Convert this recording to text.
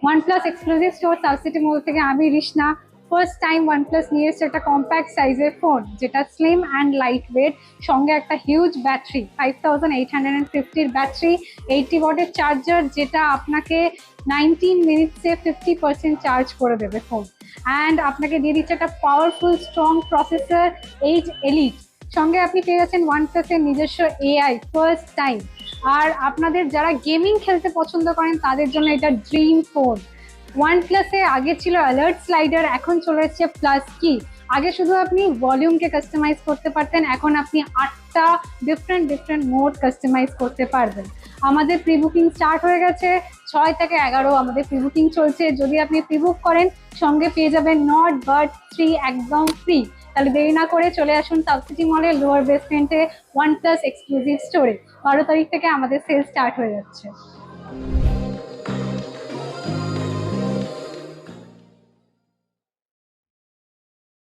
OnePlus exclusive store subsidy মল থেকে আমি রিশনা। First time OnePlus নিয়ে এসেছে একটা কম্প্যাক্ট সাইজের ফোন, যেটা স্লিম অ্যান্ড লাইট ওয়েট, সঙ্গে একটা হিউজ ব্যাটারি, 5850 ব্যাটারি, 80 ওয়াটের চার্জার, যেটা আপনাকে 19 মিনিটসে 50% চার্জ করে দেবে ফোন। অ্যান্ড আপনাকে দিয়ে দিচ্ছে একটা powerful strong processor, H elite. সঙ্গে আপনি পেয়ে যাচ্ছেন OnePlus-এর নিজস্ব এআই ফার্স্ট টাইম। আর আপনাদের যারা গেমিং খেলতে পছন্দ করেন তাদের জন্য এটা ড্রিম ফোন। OnePlus-এ আগে ছিল অ্যালার্ট স্লাইডার, এখন চলে এসেছে প্লাস কি। আগে শুধু আপনি ভলিউমকে কাস্টমাইজ করতে পারতেন, এখন আপনি 8টা ডিফারেন্ট মোড কাস্টমাইজ করতে পারবেন। আমাদের প্রি বুকিং স্টার্ট হয়ে গেছে, 6 থেকে 11 আমাদের প্রি বুকিং চলছে। যদি আপনি প্রি বুক করেন সঙ্গে পেয়ে যাবেন নট বাট 3 একদম ফ্রি। তাহলে দেরি না করে চলে আসুন সাবসিটি মলের লোয়ার বেসমেন্টে OnePlus এক্সক্লুসিভ স্টোরে। 12 তারিখ থেকে আমাদের সেল স্টার্ট হয়ে যাচ্ছে।